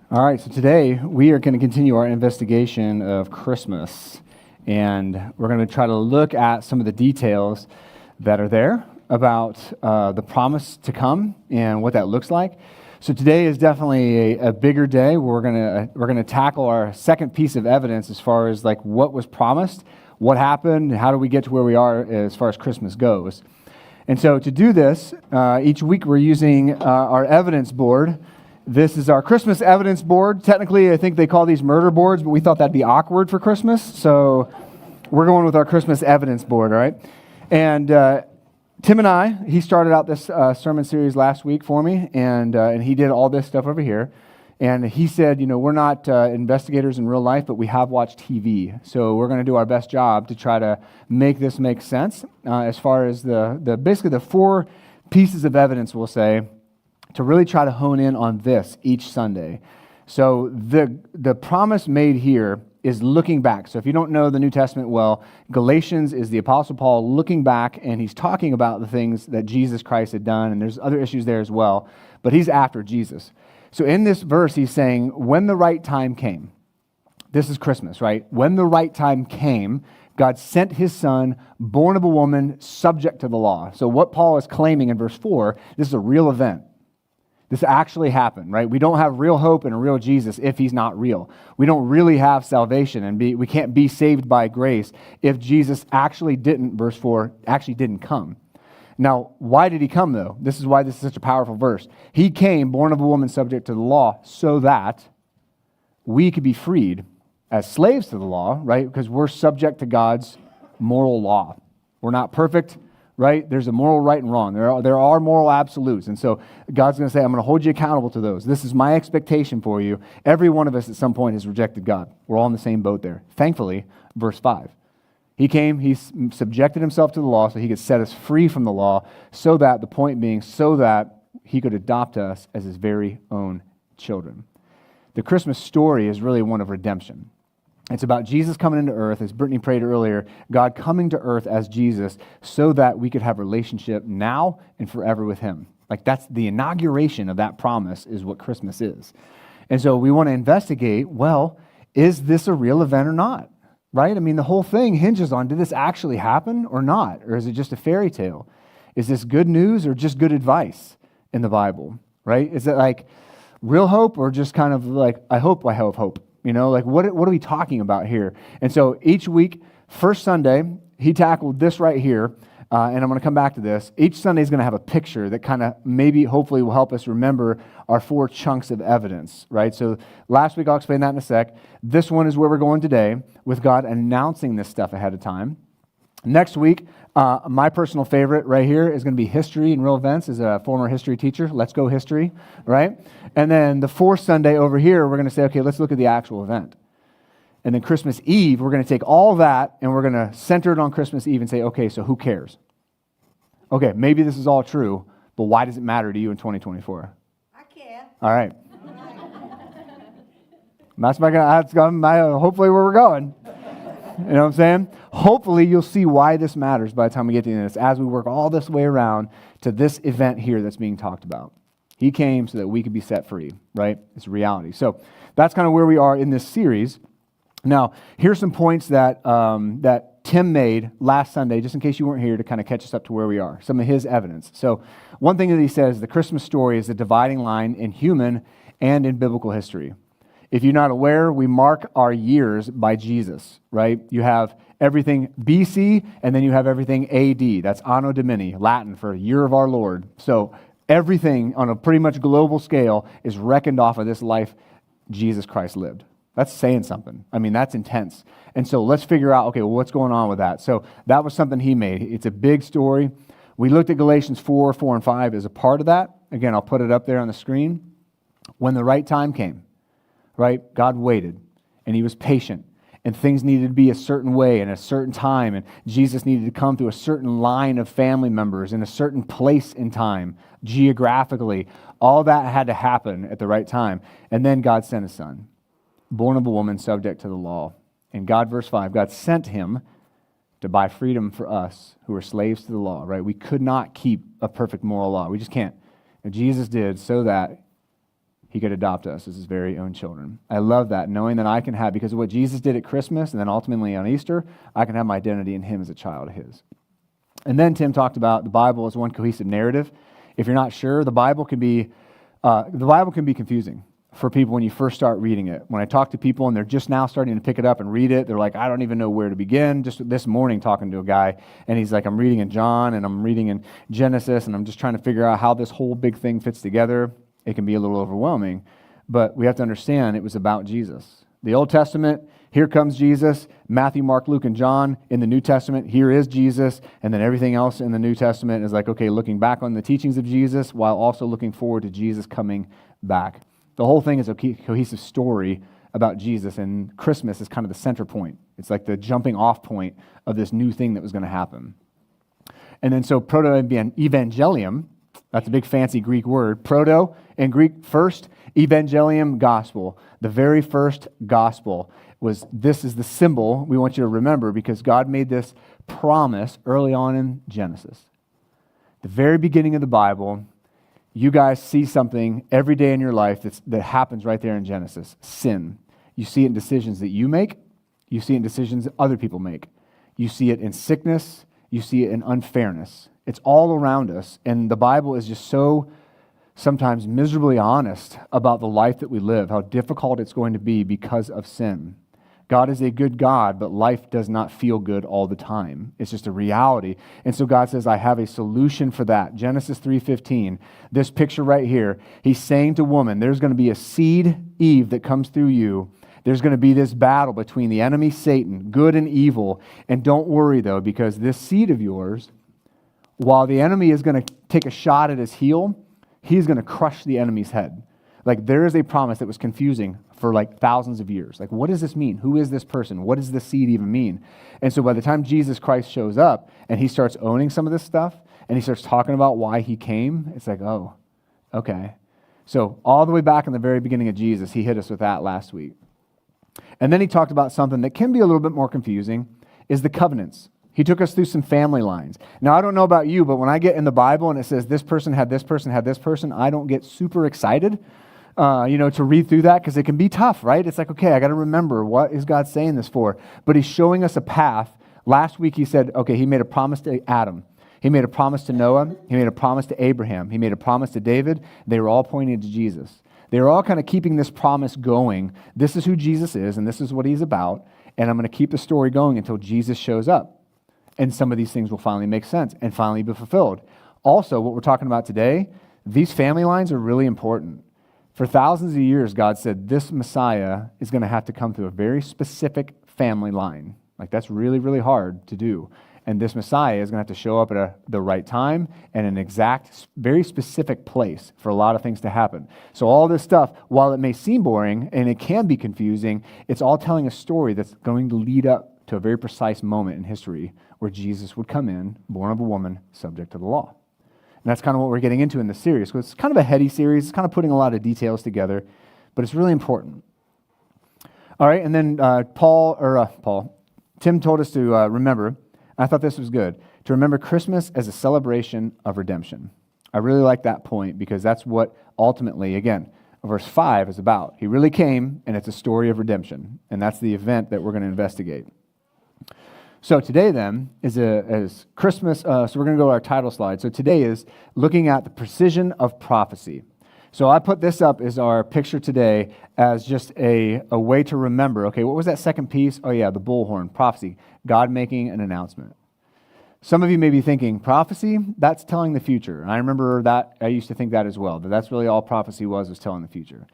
All right, so today we are going to continue our investigation of Christmas, and we're going to try to look at some of the details that are there about the promise to come and what that looks like. So today is definitely a bigger day. We're going to tackle our second piece of evidence as far as like what was promised, what happened, and how do we get to where we are as far as Christmas goes. And so to do this, each week we're using our evidence board. This is our Christmas evidence board. Technically, I think they call these murder boards, but we thought that'd be awkward for Christmas, so we're going with our Christmas evidence board, all right? And Tim and he started out this sermon series last week for me, and he did all this stuff over here. And he said, we're not investigators in real life, but we have watched TV, so we're going to do our best job to try to make this make sense as far as basically the four pieces of evidence, we'll say, to really try to hone in on this each Sunday. So the promise made here is looking back. So if you don't know the New Testament well, Galatians is the Apostle Paul looking back, and he's talking about the things that Jesus Christ had done, and there's other issues there as well, but he's after Jesus. So in this verse, he's saying, when the right time came, this is Christmas, right? When the right time came, God sent his son, born of a woman, subject to the law. So what Paul is claiming in verse 4, this is a real event. This actually happened, right? We don't have real hope in a real Jesus if he's not real. We don't really have salvation, and we can't be saved by grace if Jesus actually didn't, verse 4, actually didn't come. Now, why did he come, though? This is why this is such a powerful verse. He came, born of a woman subject to the law, so that we could be freed as slaves to the law, right? Because we're subject to God's moral law. We're not perfect, right? There's a moral right and wrong. There are moral absolutes. And so God's going to say, I'm going to hold you accountable to those. This is my expectation for you. Every one of us at some point has rejected God. We're all in the same boat there. Thankfully, verse 5. He came, he subjected himself to the law so he could set us free from the law, so that, the point being, so that he could adopt us as his very own children. The Christmas story is really one of redemption. It's about Jesus coming into earth, as Brittany prayed earlier, God coming to earth as Jesus so that we could have a relationship now and forever with him. Like that's the inauguration of that promise is what Christmas is. And so we want to investigate, well, is this a real event or not? Right? I mean, the whole thing hinges on, did this actually happen or not? Or is it just a fairy tale? Is this good news or just good advice in the Bible? Right? Is it like real hope or just kind of like, I hope I have hope? Like what are we talking about here? And so each week, first Sunday, he tackled this right here, and I'm going to come back to this. Each Sunday is going to have a picture that kind of maybe, hopefully, will help us remember our four chunks of evidence, right? So last week, I'll explain that in a sec. This one is where we're going today, with God announcing this stuff ahead of time. Next week, my personal favorite right here is going to be history and real events. As a former history teacher, let's go history, right? And then the fourth Sunday over here, we're going to say, okay, let's look at the actual event. And then Christmas Eve, we're going to take all that and we're going to center it on Christmas Eve and say, okay, so who cares? Okay, maybe this is all true, but why does it matter to you in 2024? I care. All right. That's hopefully where we're going. You know what I'm saying? Hopefully you'll see why this matters by the time we get to the end of this, as we work all this way around to this event here that's being talked about. He came so that we could be set free, right? It's reality. So that's kind of where we are in this series. Now, here's some points that Tim made last Sunday, just in case you weren't here, to kind of catch us up to where we are, some of his evidence. So one thing that he says, the Christmas story is the dividing line in human and in biblical history. If you're not aware, we mark our years by Jesus, right? You have everything BC, and then you have everything AD. That's Anno Domini, Latin for year of our Lord. So everything on a pretty much global scale is reckoned off of this life Jesus Christ lived. That's saying something. I mean, that's intense. And so let's figure out, okay, well, what's going on with that? So that was something he made. It's a big story. We looked at Galatians 4, 4, and 5 as a part of that. Again, I'll put it up there on the screen. When the right time came, right? God waited, and he was patient, and things needed to be a certain way and a certain time, and Jesus needed to come through a certain line of family members in a certain place in time, geographically. All that had to happen at the right time. And then God sent his son, born of a woman, subject to the law. And God, verse 5, God sent him to buy freedom for us who are slaves to the law, right? We could not keep a perfect moral law. We just can't. And Jesus did so that he he could adopt us as his very own children. I love that, knowing that I can have, because of what Jesus did at Christmas and then ultimately on Easter, I can have my identity in him as a child of his. And then Tim talked about the Bible as one cohesive narrative. If you're not sure, the Bible can be confusing for people when you first start reading it. When I talk to people and they're just now starting to pick it up and read it, they're like, I don't even know where to begin. Just this morning talking to a guy, and he's like, I'm reading in John and I'm reading in Genesis, and I'm just trying to figure out how this whole big thing fits together. It can be a little overwhelming, but we have to understand it was about Jesus. The Old Testament, here comes Jesus. Matthew, Mark, Luke, and John. In the New Testament, here is Jesus. And then everything else in the New Testament is like, okay, looking back on the teachings of Jesus while also looking forward to Jesus coming back. The whole thing is a cohesive story about Jesus, and Christmas is kind of the center point. It's like the jumping off point of this new thing that was going to happen. And then so proto-evangelium, that's a big fancy Greek word. Proto in Greek, first, evangelium, gospel. The very first gospel this is the symbol we want you to remember, because God made this promise early on in Genesis. The very beginning of the Bible, you guys see something every day in your life that happens right there in Genesis. Sin. You see it in decisions that you make. You see it in decisions that other people make. You see it in sickness. You see it in unfairness. It's all around us, and the Bible is just so sometimes miserably honest about the life that we live, how difficult it's going to be because of sin. God is a good God, but life does not feel good all the time. It's just a reality. And so God says, I have a solution for that. Genesis 3:15, this picture right here, he's saying to woman, there's going to be a seed, Eve, that comes through you. There's going to be this battle between the enemy, Satan, good and evil. And don't worry, though, because this seed of yours, while the enemy is going to take a shot at his heel, he's going to crush the enemy's head. Like, there is a promise that was confusing for like thousands of years. Like, what does this mean? Who is this person? What does this seed even mean? And so by the time Jesus Christ shows up and he starts owning some of this stuff and he starts talking about why he came, it's like, oh, okay. So all the way back in the very beginning of Jesus, he hit us with that last week. And then he talked about something that can be a little bit more confusing, is the covenants. He took us through some family lines. Now, I don't know about you, but when I get in the Bible and it says this person had this person had this person, I don't get super excited, to read through that, because it can be tough, right? It's like, okay, I got to remember, what is God saying this for? But he's showing us a path. Last week he said, okay, he made a promise to Adam. He made a promise to Noah. He made a promise to Abraham. He made a promise to David. They were all pointing to Jesus. They were all kind of keeping this promise going. This is who Jesus is, and this is what he's about, and I'm going to keep the story going until Jesus shows up. And some of these things will finally make sense and finally be fulfilled. Also, what we're talking about today, these family lines are really important. For thousands of years, God said this Messiah is going to have to come through a very specific family line. Like, that's really, really hard to do. And this Messiah is going to have to show up at the right time and an exact, very specific place for a lot of things to happen. So all this stuff, while it may seem boring and it can be confusing, it's all telling a story that's going to lead up to a very precise moment in history where Jesus would come in, born of a woman, subject to the law. And that's kind of what we're getting into in this series. So it's kind of a heady series. It's kind of putting a lot of details together, but it's really important. All right, and then Tim told us to remember, and I thought this was good, to remember Christmas as a celebration of redemption. I really like that point, because that's what ultimately, again, verse 5 is about. He really came, and it's a story of redemption, and that's the event that we're going to investigate. So today then is Christmas, so we're going to go to our title slide. So today is looking at the precision of prophecy. So I put this up as our picture today as just a way to remember, okay, what was that second piece? Oh yeah, the bullhorn, prophecy, God making an announcement. Some of you may be thinking, prophecy, that's telling the future. And I remember that, I used to think that as well, that that's really all prophecy was telling the future.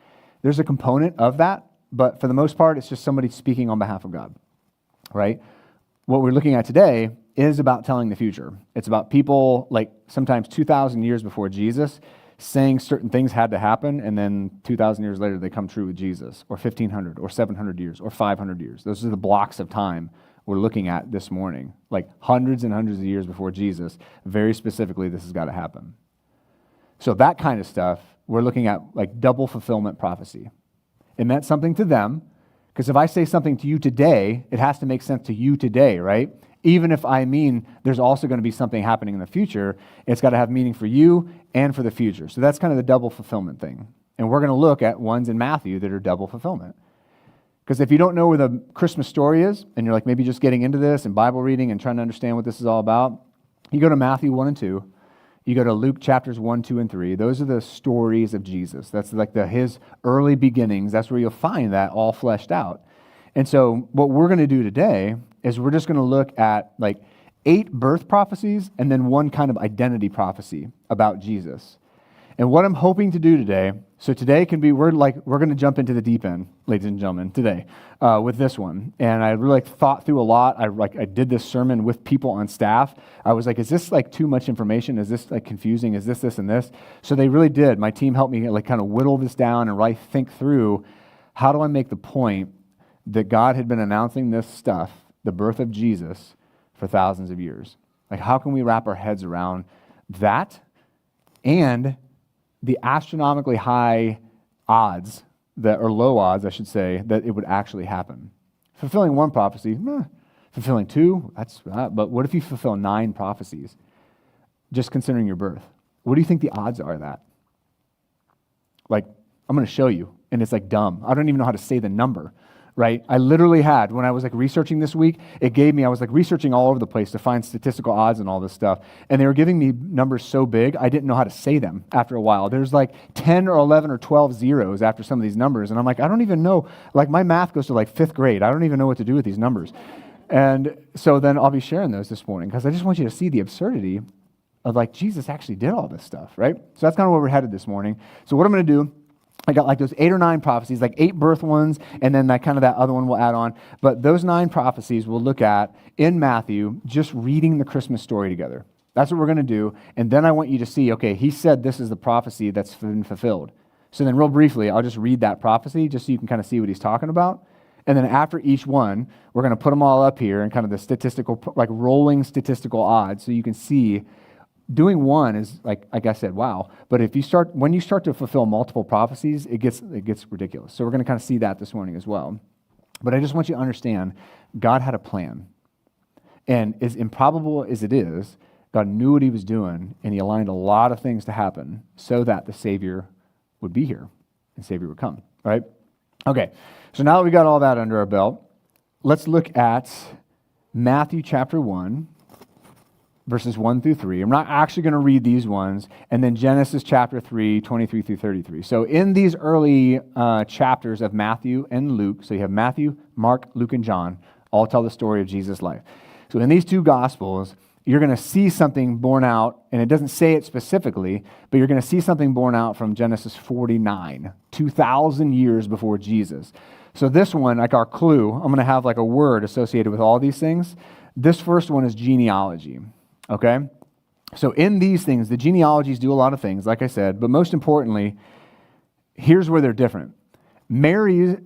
There's a component of that, but for the most part, it's just somebody speaking on behalf of God, right? What we're looking at today is about telling the future. It's about people, like sometimes 2,000 years before Jesus, saying certain things had to happen, and then 2,000 years later they come true with Jesus, or 1,500, or 700 years, or 500 years. Those are the blocks of time we're looking at this morning. Like hundreds and hundreds of years before Jesus, very specifically, this has got to happen. So that kind of stuff, we're looking at like double fulfillment prophecy. It meant something to them, because if I say something to you today, it has to make sense to you today, right? Even if I mean there's also going to be something happening in the future, it's got to have meaning for you and for the future. So that's kind of the double fulfillment thing. And we're going to look at ones in Matthew that are double fulfillment. Because if you don't know where the Christmas story is, and you're like maybe just getting into this and Bible reading and trying to understand what this is all about, you go to Matthew 1 and 2. You go to Luke chapters 1, 2, and 3. Those are the stories of Jesus. That's like his early beginnings. That's where you'll find that all fleshed out. And so what we're going to do today is we're just going to look at like 8 birth prophecies and then one kind of identity prophecy about Jesus. And what I'm hoping to do today, so today can be, we're going to jump into the deep end, ladies and gentlemen, today with this one. And I really thought through a lot. I did this sermon with people on staff. I was like, is this like too much information? Is this like confusing? Is this, and this? So they really did. My team helped me like kind of whittle this down and really think through how do I make the point that God had been announcing this stuff, the birth of Jesus, for thousands of years. Like how can we wrap our heads around that and the astronomically high odds, or low odds, I should say, that it would actually happen. Fulfilling one prophecy, fulfilling 2, but what if you fulfill 9 prophecies, just considering your birth? What do you think the odds are of that? Like, I'm going to show you, and it's like dumb. I don't even know how to say the number, right? I literally had, when I was like researching this week, I was like researching all over the place to find statistical odds and all this stuff. And they were giving me numbers so big, I didn't know how to say them after a while. There's like 10 or 11 or 12 zeros after some of these numbers. And I'm like, I don't even know. Like my math goes to like 5th grade. I don't even know what to do with these numbers. And so then I'll be sharing those this morning because I just want you to see the absurdity of like Jesus actually did all this stuff, right? So that's kind of where we're headed this morning. So what I'm going to do, I got like those 8 or 9 prophecies, like 8 birth ones, and then that other one we'll add on. But those 9 prophecies we'll look at in Matthew, just reading the Christmas story together. That's what we're going to do. And then I want you to see, okay, he said this is the prophecy that's been fulfilled. So then real briefly, I'll just read that prophecy just so you can kind of see what he's talking about. And then after each one, we're going to put them all up here and kind of the statistical, like rolling statistical odds so you can see. Doing one is like I said, wow. But when you start to fulfill multiple prophecies, it gets ridiculous. So we're going to kind of see that this morning as well. But I just want you to understand, God had a plan. And as improbable as it is, God knew what he was doing, and he aligned a lot of things to happen so that the Savior would be here and Savior would come, right? Okay, so now that we got all that under our belt, let's look at Matthew chapter 1, verses 1 through 3. I'm not actually going to read these ones. And then Genesis chapter 3, 23 through 33. So in these early chapters of Matthew and Luke, so you have Matthew, Mark, Luke, and John, all tell the story of Jesus' life. So in these 2 Gospels, you're going to see something borne out, and it doesn't say it specifically, but you're going to see something borne out from Genesis 49, 2,000 years before Jesus. So this one, like our clue, I'm going to have like a word associated with all these things. This first one is genealogy. Okay? So in these things, the genealogies do a lot of things, like I said, but most importantly, here's where they're different. Matthew's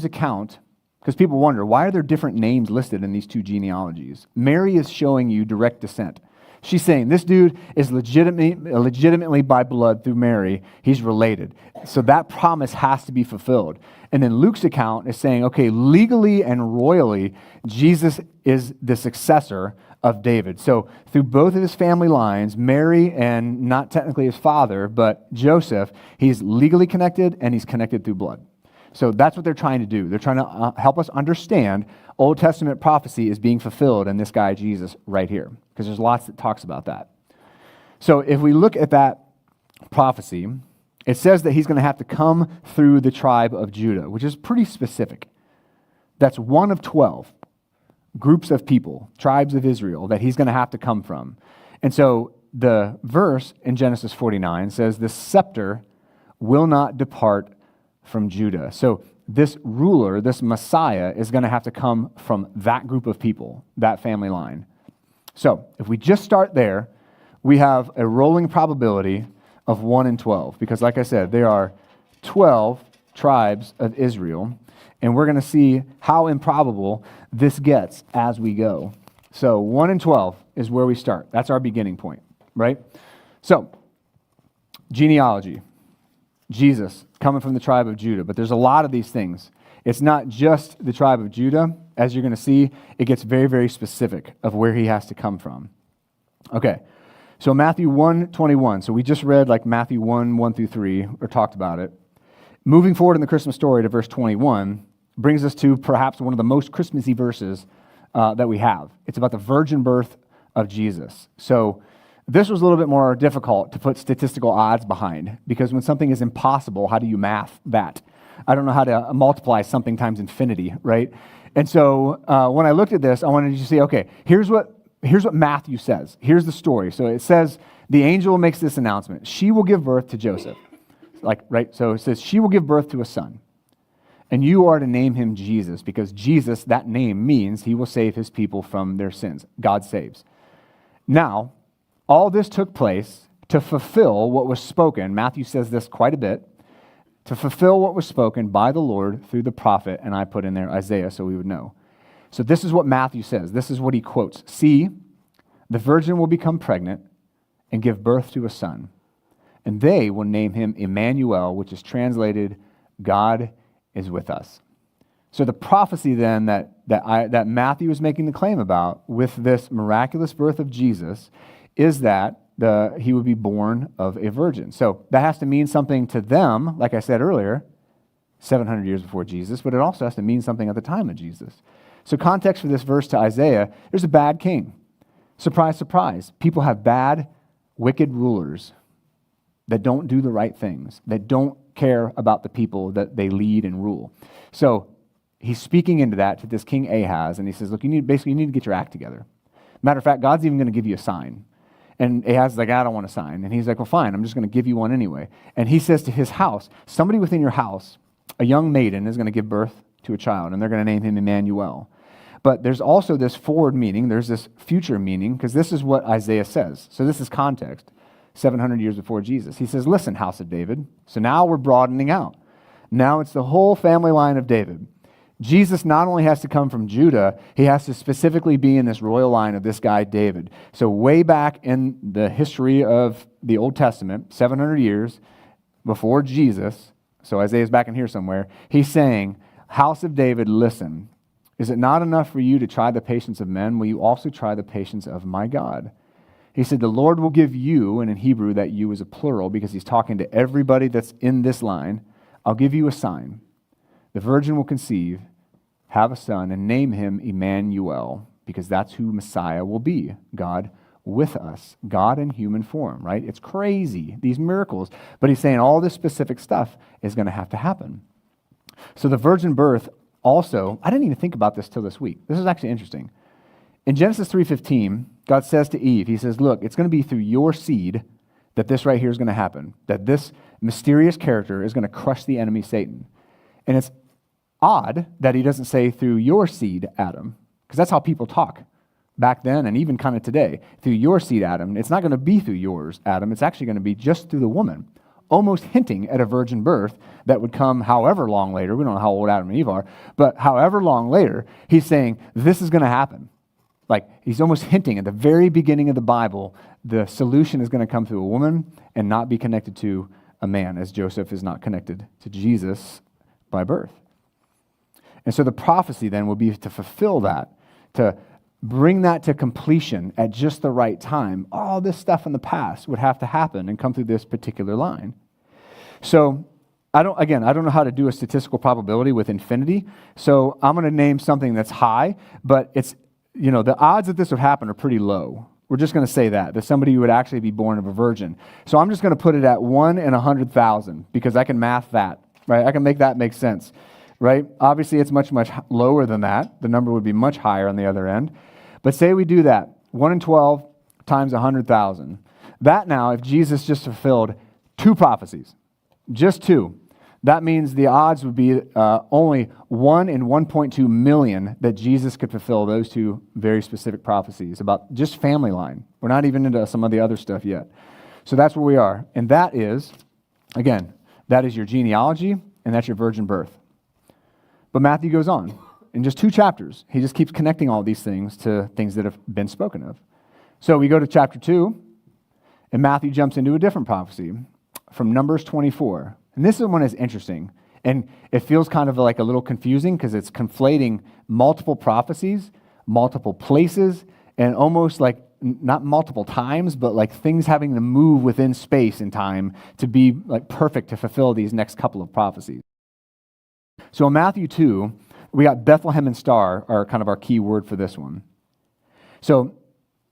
account, because people wonder, why are there different names listed in these 2 genealogies? Mary is showing you direct descent. She's saying this dude is legitimately by blood through Mary. He's related. So that promise has to be fulfilled. And then Luke's account is saying, okay, legally and royally, Jesus is the successor of David. So through both of his family lines, Mary and not technically his father, but Joseph, he's legally connected and he's connected through blood. So that's what they're trying to do. They're trying to help us understand Old Testament prophecy is being fulfilled in this guy Jesus right here, because there's lots that talks about that. So if we look at that prophecy, it says that he's going to have to come through the tribe of Judah, which is pretty specific. That's one of 12 groups of people, tribes of Israel, that he's going to have to come from. And so the verse in Genesis 49 says, the scepter will not depart from Judah. So this ruler, this Messiah, is going to have to come from that group of people, that family line. So if we just start there, we have a rolling probability of 1 in 12, because like I said, there are 12 tribes of Israel, and we're going to see how improbable this gets as we go. So 1 in 12 is where we start. That's our beginning point, right? So, genealogy. Jesus coming from the tribe of Judah, but there's a lot of these things. It's not just the tribe of Judah. As you're going to see, it gets very, very specific of where he has to come from. Okay, So Matthew 1:21. So we just read like Matthew 1 through 3, or talked about it. Moving forward in the Christmas story to verse 21 brings us to perhaps one of the most Christmassy verses that we have. It's about the virgin birth of Jesus. So this was a little bit more difficult to put statistical odds behind, because when something is impossible, how do you math that? I don't know how to multiply something times infinity, right? And so when I looked at this, I wanted you to see, okay, here's what Matthew says. Here's the story. So it says, the angel makes this announcement. She will give birth to Joseph. Right? So it says, she will give birth to a son. And you are to name him Jesus, because Jesus, that name means he will save his people from their sins. God saves. Now, all this took place to fulfill what was spoken. Matthew says this quite a bit. To fulfill what was spoken by the Lord through the prophet, and I put in there Isaiah so we would know. So this is what Matthew says. This is what he quotes. See, the virgin will become pregnant and give birth to a son, and they will name him Emmanuel, which is translated, God is with us. So the prophecy then that Matthew is making the claim about with this miraculous birth of Jesus is that he would be born of a virgin. So that has to mean something to them, like I said earlier, 700 years before Jesus, but it also has to mean something at the time of Jesus. So context for this verse to Isaiah, there's a bad king. Surprise, surprise. People have bad, wicked rulers that don't do the right things, that don't care about the people that they lead and rule. So he's speaking into that to this King Ahaz, and he says, look, you need to get your act together. Matter of fact, God's even going to give you a sign. And Ahaz is like, I don't want a sign. And he's like, well, fine, I'm just going to give you one anyway. And he says to his house, somebody within your house, a young maiden, is going to give birth to a child, and they're going to name him Emmanuel. But there's also this forward meaning, there's this future meaning, because this is what Isaiah says. So this is context, 700 years before Jesus. He says, listen, house of David. So now we're broadening out. Now it's the whole family line of David. Jesus not only has to come from Judah, he has to specifically be in this royal line of this guy, David. So way back in the history of the Old Testament, 700 years before Jesus, so Isaiah's back in here somewhere, he's saying, house of David, listen, is it not enough for you to try the patience of men? Will you also try the patience of my God? He said, the Lord will give you, and in Hebrew that you is a plural because he's talking to everybody that's in this line, I'll give you a sign. The virgin will conceive, have a son, and name him Emmanuel, because that's who Messiah will be, God with us, God in human form, right? It's crazy, these miracles. But he's saying all this specific stuff is going to have to happen. So the virgin birth also, I didn't even think about this till this week. This is actually interesting. In Genesis 3:15, God says to Eve, he says, look, it's going to be through your seed that this right here is going to happen, that this mysterious character is going to crush the enemy, Satan. And it's odd that he doesn't say through your seed, Adam, because that's how people talk back then and even kind of today. Through your seed, Adam. It's not going to be through yours, Adam. It's actually going to be just through the woman, almost hinting at a virgin birth that would come however long later. We don't know how old Adam and Eve are, but however long later, he's saying this is going to happen. Like he's almost hinting at the very beginning of the Bible, the solution is going to come through a woman and not be connected to a man, as Joseph is not connected to Jesus by birth. And so the prophecy then will be to fulfill that, to bring that to completion at just the right time. All this stuff in the past would have to happen and come through this particular line. So I don't know how to do a statistical probability with infinity. So I'm going to name something that's high, but it's, the odds that this would happen are pretty low. We're just going to say that somebody would actually be born of a virgin. So I'm just going to put it at 1 in 100,000 because I can math that, right? I can make that make sense, right? Obviously, it's much, much lower than that. The number would be much higher on the other end. But say we do that, 1 in 12 times 100,000. That now, if Jesus just fulfilled 2 prophecies, just 2, that means the odds would be only 1 in 1.2 million that Jesus could fulfill those 2 very specific prophecies about just family line. We're not even into some of the other stuff yet. So that's where we are. And that is, again, that is your genealogy and that's your virgin birth. But Matthew goes on. In just 2 chapters, he just keeps connecting all these things to things that have been spoken of. So we go to chapter 2, and Matthew jumps into a different prophecy from Numbers 24. And this one is interesting, and it feels kind of like a little confusing because it's conflating multiple prophecies, multiple places, and almost like not multiple times, but like things having to move within space and time to be like perfect to fulfill these next couple of prophecies. So in Matthew 2, we got Bethlehem and star are kind of our key word for this one. So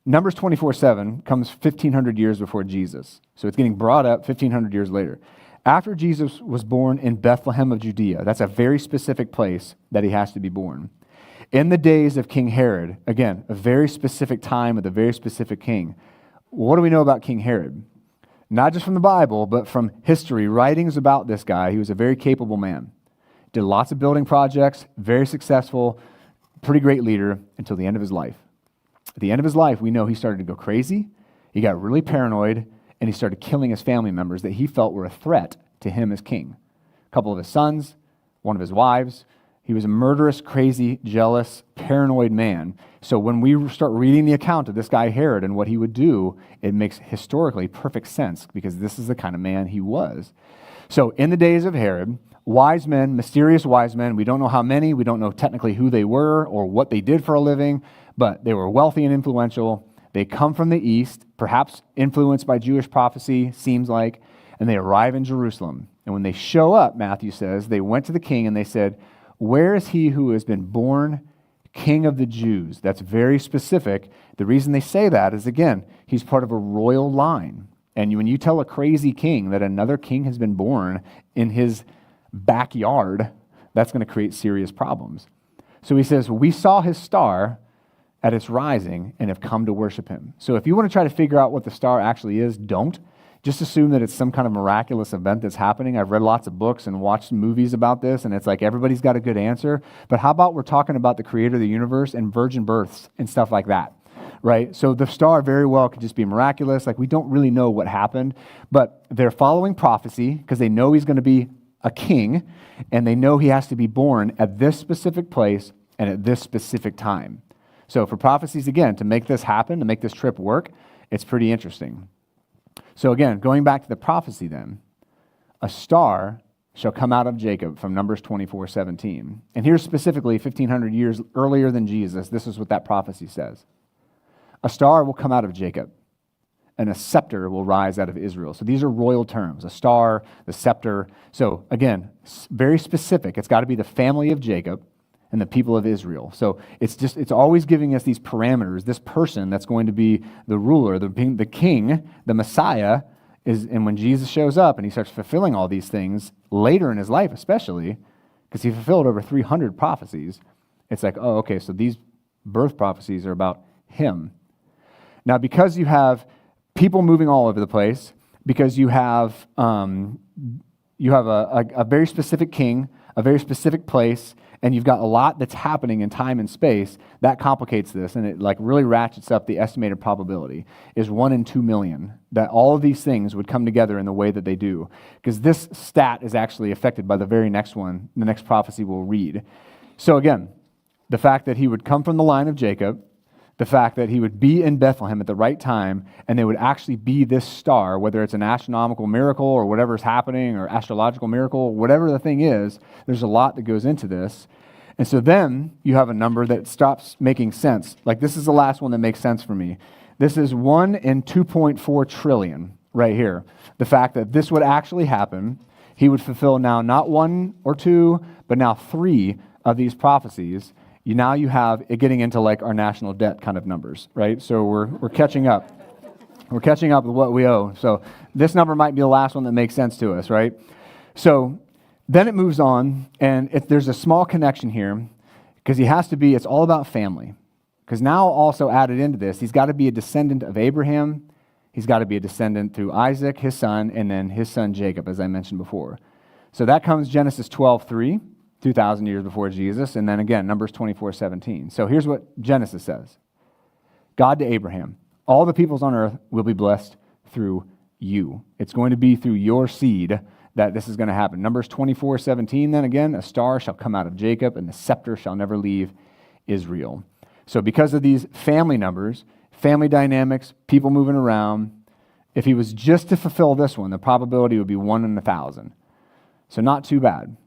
Numbers 24:7 comes 1,500 years before Jesus. So it's getting brought up 1,500 years later. After Jesus was born in Bethlehem of Judea, that's a very specific place that he has to be born. In the days of King Herod, again, a very specific time with a very specific king. What do we know about King Herod? Not just from the Bible, but from history, writings about this guy. He was a very capable man. Did lots of building projects, very successful, pretty great leader until the end of his life. At the end of his life, we know he started to go crazy, he got really paranoid, and he started killing his family members that he felt were a threat to him as king. A couple of his sons, one of his wives. He was a murderous, crazy, jealous, paranoid man. So when we start reading the account of this guy Herod and what he would do, it makes historically perfect sense because this is the kind of man he was. So in the days of Herod, wise men, mysterious wise men, we don't know how many, we don't know technically who they were or what they did for a living, but they were wealthy and influential. They come from the east, perhaps influenced by Jewish prophecy, seems like, and they arrive in Jerusalem. And when they show up, Matthew says, they went to the king and they said, "Where is he who has been born King of the Jews?" That's very specific. The reason they say that is, again, he's part of a royal line. And when you tell a crazy king that another king has been born in his backyard, that's going to create serious problems. So he says, "We saw his star at its rising and have come to worship him." So if you want to try to figure out what the star actually is, don't. Just assume that it's some kind of miraculous event that's happening. I've read lots of books and watched movies about this, and it's like everybody's got a good answer. But how about we're talking about the creator of the universe and virgin births and stuff like that, right? So the star very well could just be miraculous. Like we don't really know what happened, but they're following prophecy because they know he's going to be a king, and they know he has to be born at this specific place and at this specific time. So for prophecies, again, to make this happen, to make this trip work, it's pretty interesting. So again, going back to the prophecy then, a star shall come out of Jacob from Numbers 24:17. And here's specifically 1,500 years earlier than Jesus. This is what that prophecy says. A star will come out of Jacob, and a scepter will rise out of Israel. So these are royal terms, a star, the scepter. So again, very specific. It's got to be the family of Jacob and the people of Israel. So it's always giving us these parameters. This person that's going to be the ruler, the king, the Messiah, and when Jesus shows up and he starts fulfilling all these things later in his life especially, because he fulfilled over 300 prophecies, it's like, oh, okay, so these birth prophecies are about him. Now, because you have people moving all over the place, because you have a very specific king, a very specific place, and you've got a lot that's happening in time and space, that complicates this, and it like really ratchets up the estimated probability is 1 in 2 million that all of these things would come together in the way that they do. Because this stat is actually affected by the very next one, the next prophecy we'll read. So again, the fact that he would come from the line of Jacob, the fact that he would be in Bethlehem at the right time, and they would actually be this star, whether it's an astronomical miracle or whatever's happening, or astrological miracle, whatever the thing is, there's a lot that goes into this. And so then you have a number that stops making sense. Like this is the last one that makes sense for me. This is 1 in 2.4 trillion right here. The fact that this would actually happen, he would fulfill now not 1 or 2, but now 3 of these prophecies. Now you have it getting into like our national debt kind of numbers, right? So we're catching up. We're catching up with what we owe. So this number might be the last one that makes sense to us, right? So then it moves on, and there's a small connection here because he has to be, it's all about family. Because now also added into this, he's got to be a descendant of Abraham. He's got to be a descendant through Isaac, his son, and then his son Jacob, as I mentioned before. So that comes Genesis 12:3. 2,000 years before Jesus, and then again, Numbers 24:17. So here's what Genesis says. God to Abraham, all the peoples on earth will be blessed through you. It's going to be through your seed that this is going to happen. Numbers 24:17, then again, a star shall come out of Jacob, and the scepter shall never leave Israel. So because of these family numbers, family dynamics, people moving around, if he was just to fulfill this one, the probability would be 1 in 1,000. So not too bad.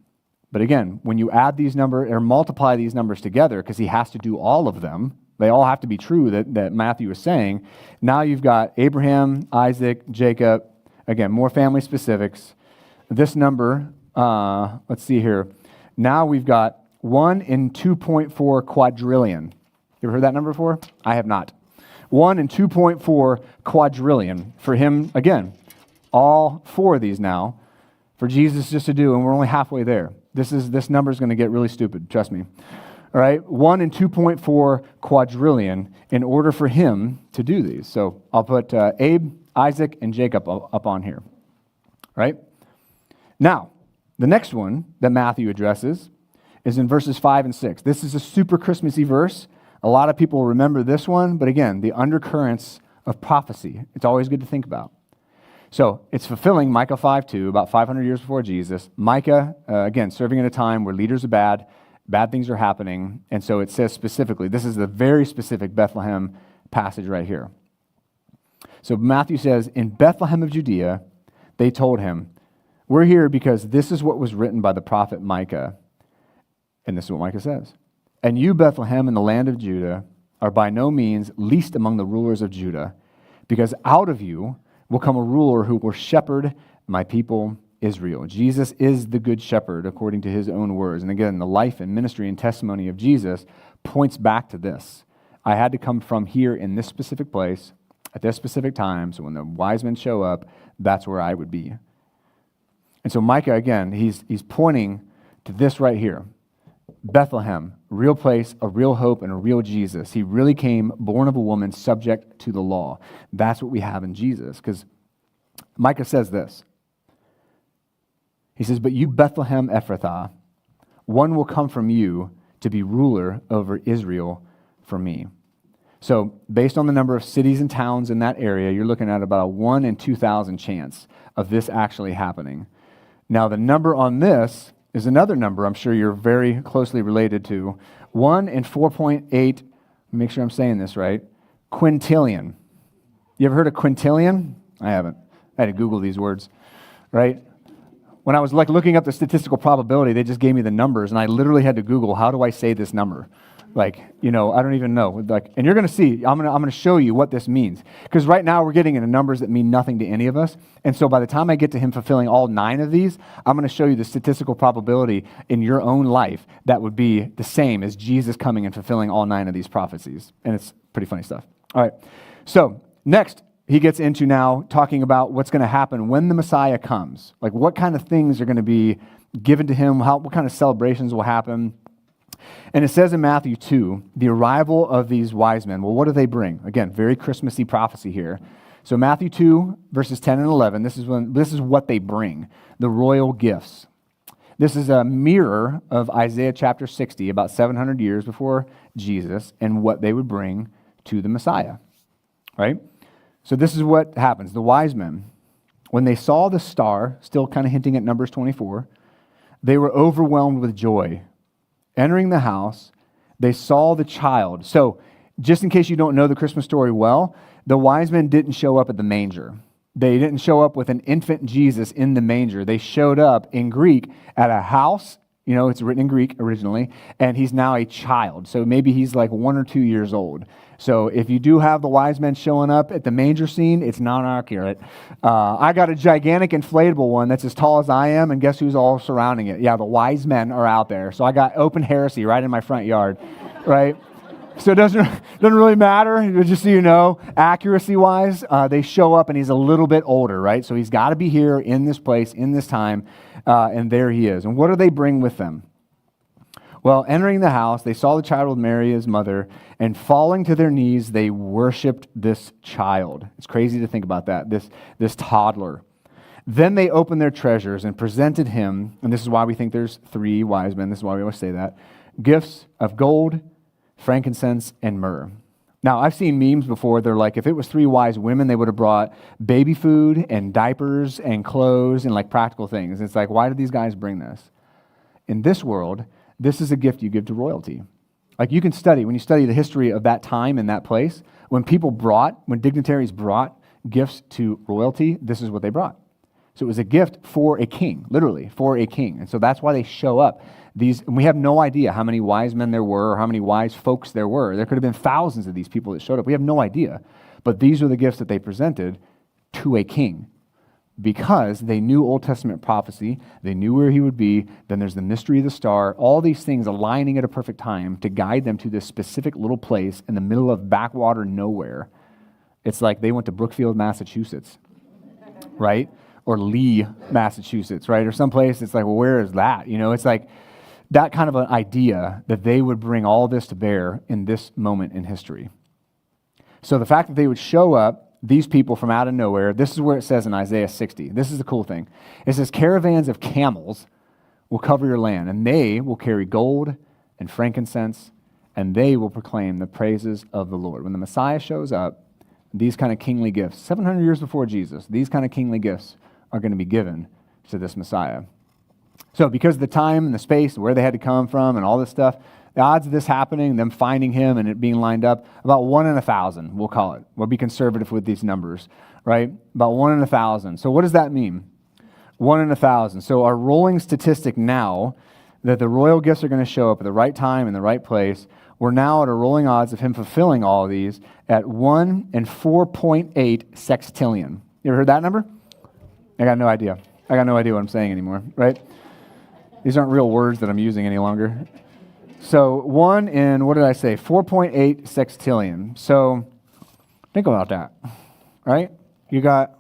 But again, when you add these numbers or multiply these numbers together, because he has to do all of them, They all have to be true that Matthew is saying. Now you've got Abraham, Isaac, Jacob. Again, more family specifics. This number, let's see here. Now we've got 1 in 2.4 quadrillion. You ever heard that number before? I have not. 1 in 2.4 quadrillion. For him, again, all 4 of these now for Jesus just to do, and we're only halfway there. This number is going to get really stupid, trust me. All right, 1 in 2.4 quadrillion in order for him to do these. So I'll put Abe, Isaac, and Jacob up on here. Right? Now, the next one that Matthew addresses is in verses 5 and 6. This is a super Christmassy verse. A lot of people remember this one, but again, the undercurrents of prophecy. It's always good to think about. So it's fulfilling Micah 5:2, about 500 years before Jesus. Micah, again, serving at a time where leaders are bad things are happening, and so it says specifically, this is the very specific Bethlehem passage right here. So Matthew says, in Bethlehem of Judea, they told him, we're here because this is what was written by the prophet Micah. And this is what Micah says. And you, Bethlehem, in the land of Judah, are by no means least among the rulers of Judah, because out of you will come a ruler who will shepherd my people Israel. Jesus is the good shepherd, according to his own words. And again, the life and ministry and testimony of Jesus points back to this. I had to come from here in this specific place at this specific time, so when the wise men show up, that's where I would be. And so Micah, again, he's pointing to this right here. Bethlehem, real place, a real hope, and a real Jesus. He really came born of a woman, subject to the law. That's what we have in Jesus. Because Micah says this. He says, but you, Bethlehem Ephrathah, one will come from you to be ruler over Israel for me. So based on the number of cities and towns in that area, you're looking at about a 1 in 2,000 chance of this actually happening. Now, the number on this is another number I'm sure you're very closely related to. 1 in 4.8, make sure I'm saying this right, quintillion. You ever heard of quintillion? I haven't. I had to Google these words, right? When I was looking up the statistical probability, they just gave me the numbers, and I literally had to Google, how do I say this number? I don't even know. And you're going to see, I'm going to show you what this means. Because right now we're getting into numbers that mean nothing to any of us. And so by the time I get to him fulfilling all 9 of these, I'm going to show you the statistical probability in your own life that would be the same as Jesus coming and fulfilling all 9 of these prophecies. And it's pretty funny stuff. All right. So next, he gets into now talking about what's going to happen when the Messiah comes. Like what kind of things are going to be given to him, what kind of celebrations will happen. And it says in Matthew 2, the arrival of these wise men. Well, what do they bring? Again, very Christmassy prophecy here. So Matthew 2, verses 10 and 11, this is what they bring, the royal gifts. This is a mirror of Isaiah chapter 60, about 700 years before Jesus, and what they would bring to the Messiah, right? So this is what happens. The wise men, when they saw the star, still kind of hinting at Numbers 24, they were overwhelmed with joy. Entering the house, they saw the child. So just in case you don't know the Christmas story well, the wise men didn't show up at the manger. They didn't show up with an infant Jesus in the manger. They showed up in Greek at a house. It's written in Greek originally, and he's now a child. So maybe he's like 1 or 2 years old. So if you do have the wise men showing up at the manger scene, it's not accurate. I got a gigantic inflatable one that's as tall as I am, and guess who's all surrounding it? Yeah, the wise men are out there. So I got open heresy right in my front yard, right? So it doesn't really matter, just so you know, accuracy-wise, they show up and he's a little bit older, right? So he's got to be here in this place, in this time, and there he is. And what do they bring with them? Well, entering the house, they saw the child with Mary, his mother, and falling to their knees, they worshipped this child. It's crazy to think about that, this toddler. Then they opened their treasures and presented him, and this is why we think there's 3 wise men, this is why we always say that, gifts of gold, frankincense, and myrrh. Now, I've seen memes before. They're like, if it was 3 wise women, they would have brought baby food and diapers and clothes and like practical things. It's like, why did these guys bring this? In this world, this is a gift you give to royalty. Like you can study, when you study the history of that time and that place, when dignitaries brought gifts to royalty, this is what they brought. So it was a gift for a king, literally for a king. And so that's why they show up. And we have no idea how many wise men there were or how many wise folks there were. There could have been thousands of these people that showed up. We have no idea. But these were the gifts that they presented to a king because they knew Old Testament prophecy. They knew where he would be. Then there's the mystery of the star. All these things aligning at a perfect time to guide them to this specific little place in the middle of backwater nowhere. It's like they went to Brookfield, Massachusetts, right? Or Lee, Massachusetts, right? Or someplace, it's like, well, where is that? It's like that kind of an idea that they would bring all this to bear in this moment in history. So the fact that they would show up, these people from out of nowhere, this is where it says in Isaiah 60. This is the cool thing. It says, caravans of camels will cover your land, and they will carry gold and frankincense, and they will proclaim the praises of the Lord. When the Messiah shows up, these kind of kingly gifts, 700 years before Jesus, these kind of kingly gifts are going to be given to this Messiah. So because of the time and the space, where they had to come from and all this stuff, the odds of this happening, them finding him and it being lined up, about 1 in 1,000, we'll call it. We'll be conservative with these numbers, right? About 1 in 1,000. So what does that mean? 1 in 1,000. So our rolling statistic now that the royal gifts are going to show up at the right time in the right place, we're now at a rolling odds of him fulfilling all of these at 1 in 4.8 sextillion. You ever heard that number? I got no idea. I got no idea what I'm saying anymore, right? These aren't real words that I'm using any longer. So 1 in, what did I say? 4.8 sextillion. So think about that, right? You got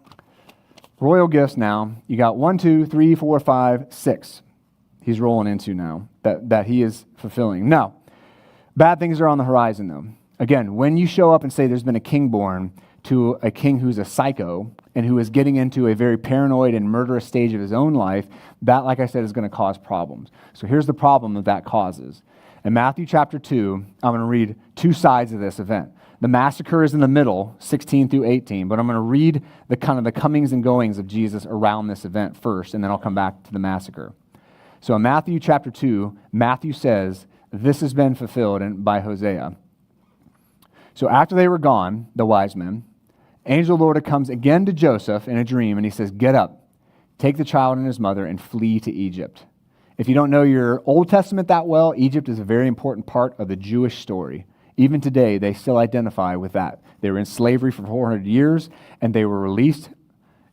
royal gifts now. You got 1, 2, 3, 4, 5, 6. He's rolling into now that he is fulfilling. Now, bad things are on the horizon, though. Again, when you show up and say there's been a king born to a king who's a psycho and who is getting into a very paranoid and murderous stage of his own life, that, like I said, is going to cause problems. So here's the problem that causes. In Matthew chapter 2, I'm going to read two sides of this event. The massacre is in the middle, 16 through 18, but I'm going to read the kind of the comings and goings of Jesus around this event first, and then I'll come back to the massacre. So in Matthew chapter 2, Matthew says, this has been fulfilled by Hosea. So after they were gone, the wise men, angel of the Lord comes again to Joseph in a dream, and he says, get up, take the child and his mother, and flee to Egypt. If you don't know your Old Testament that well, Egypt is a very important part of the Jewish story. Even today, they still identify with that. They were in slavery for 400 years, and they were released,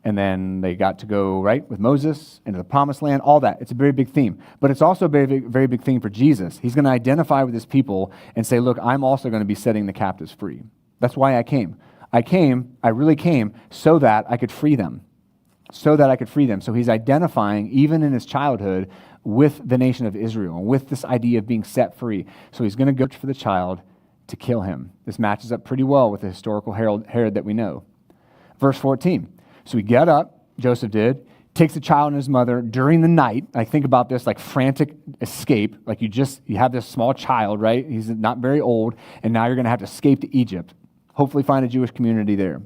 and then they got to go, right, with Moses into the promised land, all that. It's a very big theme. But it's also a very big theme for Jesus. He's going to identify with his people and say, look, I'm also going to be setting the captives free. That's why I came. I really came so that I could free them. So he's identifying, even in his childhood, with the nation of Israel, with this idea of being set free. So he's going to go for the child to kill him. This matches up pretty well with the historical Herod that we know. Verse 14. So he got up, Joseph did, takes the child and his mother during the night. I think about this like frantic escape. Like you have this small child, right? He's not very old, and now you're going to have to escape to Egypt. Hopefully find a Jewish community there.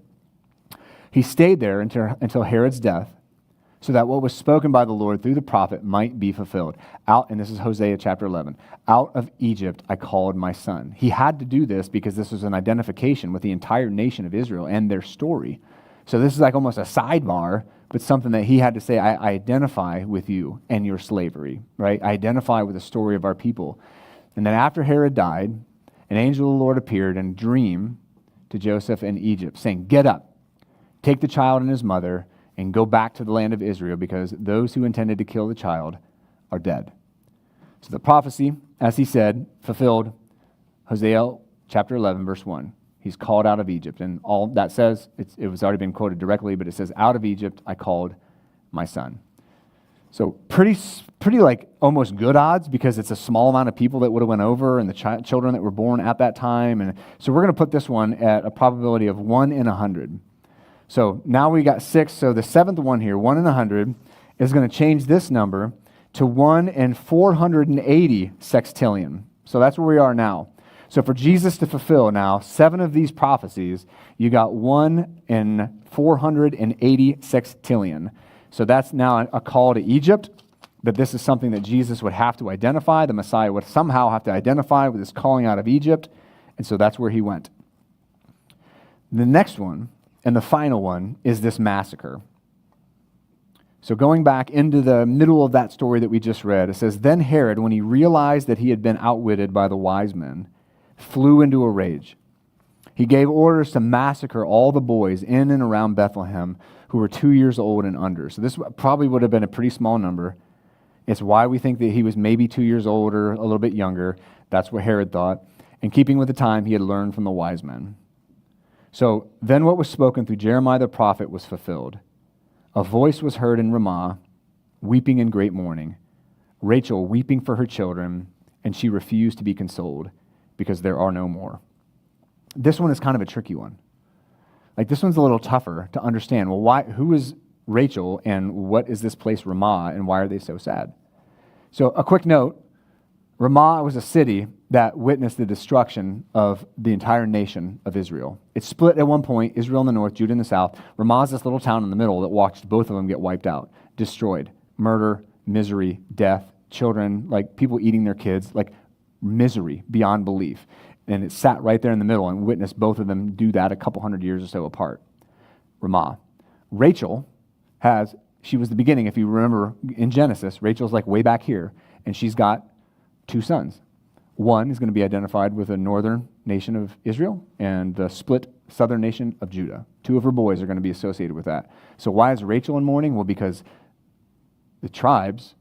He stayed there until Herod's death, so that what was spoken by the Lord through the prophet might be fulfilled. And this is Hosea chapter 11. Out of Egypt I called my son. He had to do this because this was an identification with the entire nation of Israel and their story. So this is like almost a sidebar, but something that he had to say, I identify with you and your slavery, right? I identify with the story of our people. And then after Herod died, an angel of the Lord appeared in a dream to Joseph in Egypt, saying, get up, take the child and his mother, and go back to the land of Israel, because those who intended to kill the child are dead. So the prophecy, as he said, fulfilled Hosea chapter 11, verse 1. He's called out of Egypt. And all that says, it was already been quoted directly, but it says, out of Egypt I called my son. So pretty like almost good odds, because it's a small amount of people that would have went over and the children that were born at that time. And so we're going to put this one at a probability of 1 in 100. So now we got 6. So the seventh one here, 1 in 100, is going to change this number to 1 in 480 sextillion. So that's where we are now. So for Jesus to fulfill now 7 of these prophecies, you got 1 in 480 sextillion. So that's now a call to Egypt, that this is something that Jesus would have to identify. The Messiah would somehow have to identify with his calling out of Egypt. And so that's where he went. The next one, and the final one, is this massacre. So going back into the middle of that story that we just read, it says, Then Herod, when he realized that he had been outwitted by the wise men, flew into a rage. He gave orders to massacre all the boys in and around Bethlehem who were 2 years old and under. So this probably would have been a pretty small number. It's why we think that he was maybe 2 years old or a little bit younger. That's what Herod thought. In keeping with the time he had learned from the wise men. So then what was spoken through Jeremiah the prophet was fulfilled. A voice was heard in Ramah, weeping in great mourning, Rachel weeping for her children, and she refused to be consoled because there are no more. This one is kind of a tricky one. Like, this one's a little tougher to understand. Well, who is Rachel, and what is this place Ramah, and why are they so sad? So a quick note, Ramah was a city that witnessed the destruction of the entire nation of Israel. It split at one point, Israel in the north, Judah in the south. Ramah is this little town in the middle that watched both of them get wiped out, destroyed, murder, misery, death, children, like people eating their kids, like misery beyond belief. And it sat right there in the middle and witnessed both of them do that a couple hundred years or so apart. Ramah. Rachel she was the beginning, if you remember in Genesis, Rachel's like way back here, and she's got 2 sons. One is going to be identified with the northern nation of Israel and the split southern nation of Judah. 2 of her boys are going to be associated with that. So why is Rachel in mourning? Well, because the tribes,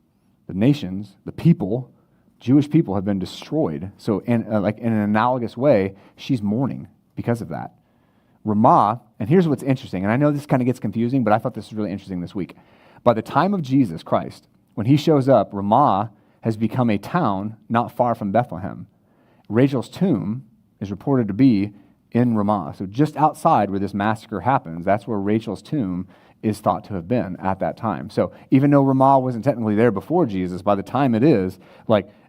the nations, the people, Jewish people have been destroyed. So in an analogous way, she's mourning because of that. Ramah, and here's what's interesting, and I know this kind of gets confusing, but I thought this was really interesting this week. By the time of Jesus Christ, when he shows up, Ramah has become a town not far from Bethlehem. Rachel's tomb is reported to be in Ramah. So just outside where this massacre happens, that's where Rachel's tomb is thought to have been at that time. So even though Ramah wasn't technically there before Jesus, by the time it is,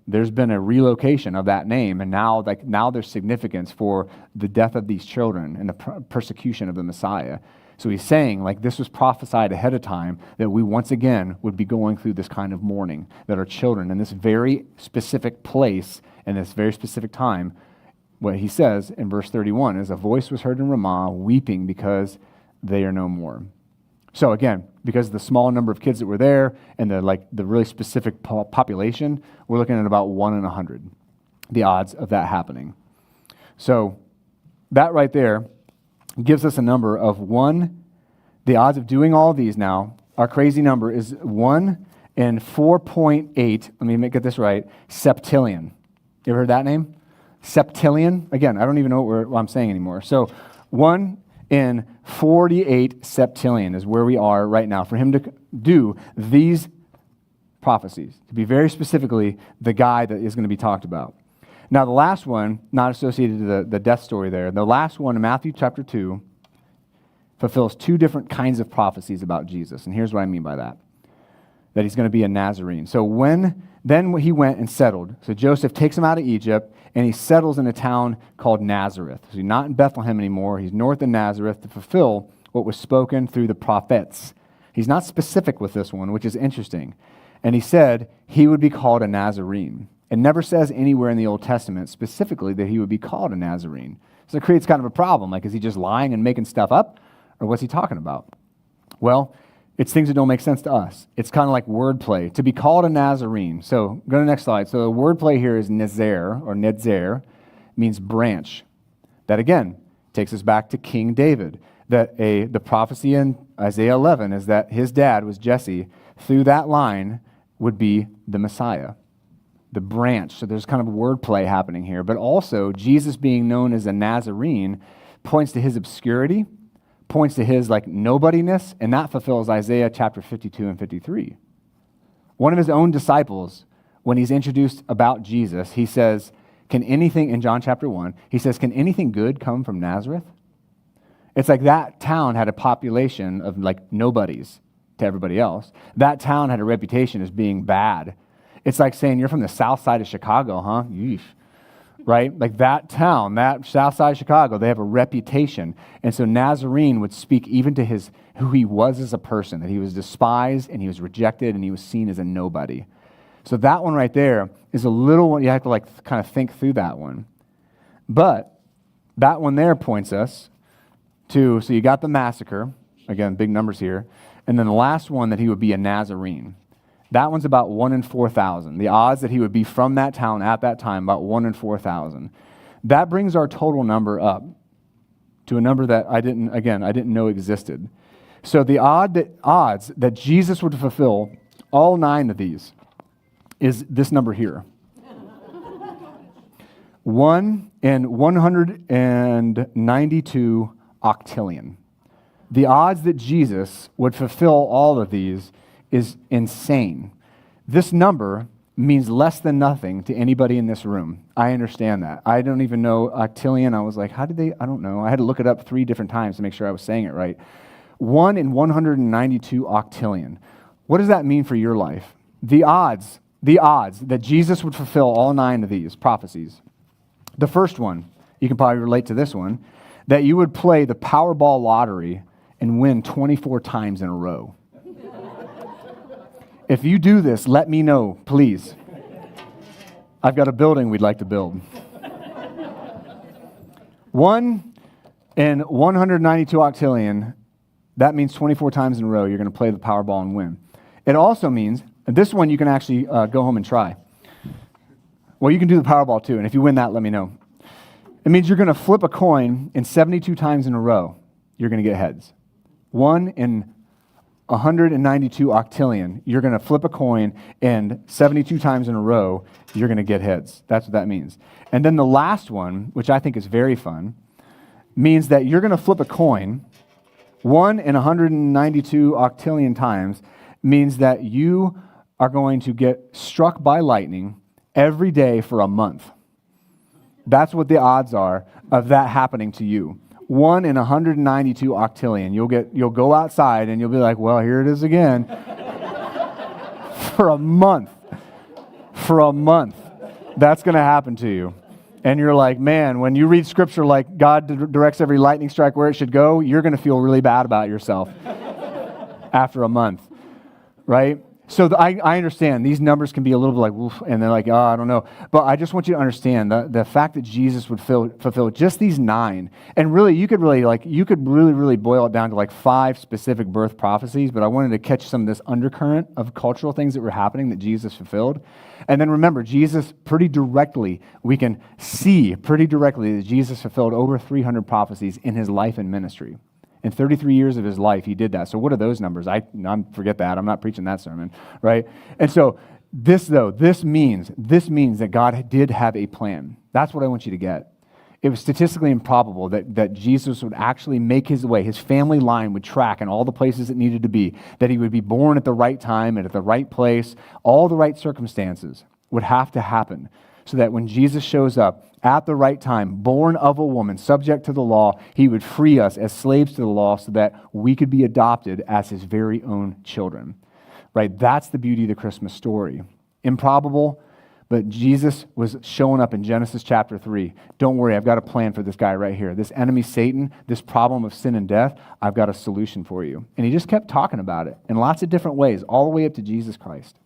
there's been a relocation of that name, and now there's significance for the death of these children and the persecution of the Messiah. So he's saying, this was prophesied ahead of time, that we once again would be going through this kind of mourning, that our children in this very specific place and this very specific time, what he says in verse 31 is, a voice was heard in Ramah, weeping because they are no more. So again, because of the small number of kids that were there and the really specific population, we're looking at about 1 in 100, the odds of that happening. So that right there gives us a number of 1. The odds of doing all these now, our crazy number is 1 in 4.8, let me get this right, septillion. You ever heard that name? Septillion? Again, I don't even know what I'm saying anymore. So 1 in 48 septillion is where we are right now for him to do these prophecies, to be very specifically the guy that is going to be talked about. Now, the last one, not associated to the death story there, the last one in Matthew chapter 2 fulfills 2 different kinds of prophecies about Jesus. And here's what I mean by that he's going to be a Nazarene. So then he went and settled. So Joseph takes him out of Egypt, and he settles in a town called Nazareth. So he's not in Bethlehem anymore. He's north of Nazareth to fulfill what was spoken through the prophets. He's not specific with this one, which is interesting. And he said he would be called a Nazarene. It never says anywhere in the Old Testament specifically that he would be called a Nazarene. So it creates kind of a problem. Is he just lying and making stuff up? Or what's he talking about? Well, it's things that don't make sense to us. It's kind of like wordplay. To be called a Nazarene. So go to the next slide. So the wordplay here is nezer, or nedzer, means branch. That again takes us back to King David. That the prophecy in Isaiah 11 is that his dad was Jesse. Through that line would be the Messiah, the branch. So there's kind of wordplay happening here. But also, Jesus being known as a Nazarene points to his obscurity, points to his nobodiness, and that fulfills Isaiah chapter 52 and 53. One of his own disciples, when he's introduced about Jesus, he says, in John chapter 1, he says, can anything good come from Nazareth? It's that town had a population of nobodies to everybody else. That town had a reputation as being bad. It's like saying, you're from the south side of Chicago, huh? Yeesh. Right? That town, that south side of Chicago, they have a reputation. And so Nazarene would speak even to who he was as a person, that he was despised and he was rejected and he was seen as a nobody. So that one right there is a little one, you have to kind of think through that one. But that one there points us to, so you got the massacre, again, big numbers here, And then the last one, that he would be a Nazarene. That one's about 1 in 4,000. The odds that he would be from that town at that time, about 1 in 4,000. That brings our total number up to a number that I didn't know existed. So the odds that Jesus would fulfill all 9 of these is this number here. 1 in 192 octillion. The odds that Jesus would fulfill all of these is insane. This number means less than nothing to anybody in this room. I understand that. I don't even know octillion. I was like, I don't know. I had to look it up 3 different times to make sure I was saying it right. 1 in 192 octillion. What does that mean for your life? The odds that Jesus would fulfill all 9 of these prophecies. The first one, you can probably relate to this one, that you would play the Powerball lottery and win 24 times in a row. If you do this, let me know, please. I've got a building we'd like to build. 1 in 192 octillion, that means 24 times in a row you're going to play the Powerball and win. It also means, and this one you can actually go home and try. Well, you can do the Powerball too, and if you win that, let me know. It means you're going to flip a coin, and 72 times in a row, you're going to get heads. 1 in 192 octillion, you're going to flip a coin, and 72 times in a row, you're going to get heads. That's what that means. And then the last one, which I think is very fun, means that you're going to flip a coin 1 in 192 octillion times, means that you are going to get struck by lightning every day for a month. That's what the odds are of that happening to you. 1 in 192 octillion. You'll go outside and you'll be like, well, here it is again. For a month. For a month. That's going to happen to you. And you're like, man, when you read scripture like God directs every lightning strike where it should go, you're going to feel really bad about yourself after a month. Right? So I understand these numbers can be a little bit like, oof, and they're like, oh, I don't know. But I just want you to understand the fact that Jesus would fulfill just these 9. And really, you could really boil it down to like 5 specific birth prophecies, but I wanted to catch some of this undercurrent of cultural things that were happening that Jesus fulfilled. And then remember, Jesus we can see pretty directly that Jesus fulfilled over 300 prophecies in his life and ministry. In 33 years of his life, he did that. So what are those numbers? I forget that. I'm not preaching that sermon, right? And so this means that God did have a plan. That's what I want you to get. It was statistically improbable that Jesus would actually make his way. His family line would track in all the places it needed to be, that he would be born at the right time and at the right place. All the right circumstances would have to happen so that when Jesus shows up at the right time, born of a woman, subject to the law, he would free us as slaves to the law so that we could be adopted as his very own children. Right? That's the beauty of the Christmas story. Improbable, but Jesus was showing up in Genesis chapter 3. Don't worry, I've got a plan for this guy right here. This enemy Satan, this problem of sin and death, I've got a solution for you. And he just kept talking about it in lots of different ways, all the way up to Jesus Christ.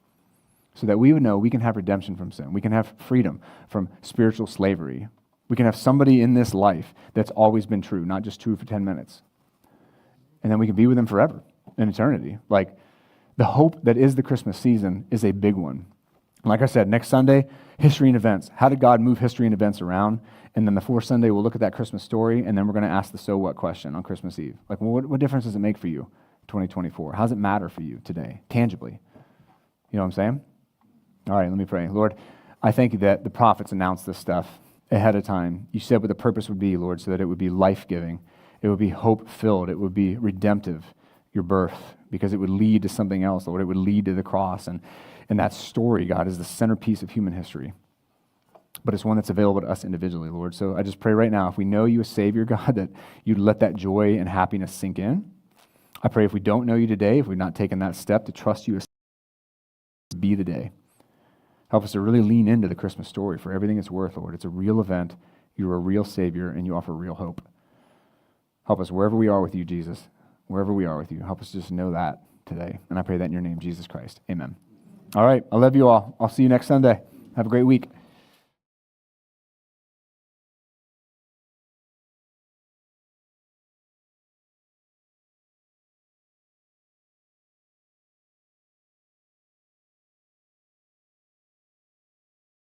So that we would know we can have redemption from sin. We can have freedom from spiritual slavery. We can have somebody in this life that's always been true, not just true for 10 minutes. And then we can be with them forever, in eternity. Like, the hope that is the Christmas season is a big one. Like I said, next Sunday, history and events. How did God move history and events around? And then the fourth Sunday, we'll look at that Christmas story, and then we're going to ask the so what question on Christmas Eve. Like, well, what difference does it make for you, 2024? How does it matter for you today, tangibly? You know what I'm saying? All right, let me pray. Lord, I thank you that the prophets announced this stuff ahead of time. You said what the purpose would be, Lord, so that it would be life-giving. It would be hope-filled. It would be redemptive, your birth, because it would lead to something else, Lord. It would lead to the cross. And that story, God, is the centerpiece of human history. But it's one that's available to us individually, Lord. So I just pray right now, if we know you as Savior, God, that you'd let that joy and happiness sink in. I pray if we don't know you today, if we've not taken that step to trust you as be the day. Help us to really lean into the Christmas story for everything it's worth, Lord. It's a real event. You're a real Savior, and you offer real hope. Help us wherever we are with you, Jesus. Wherever we are with you. Help us just know that today. And I pray that in your name, Jesus Christ. Amen. All right. I love you all. I'll see you next Sunday. Have a great week.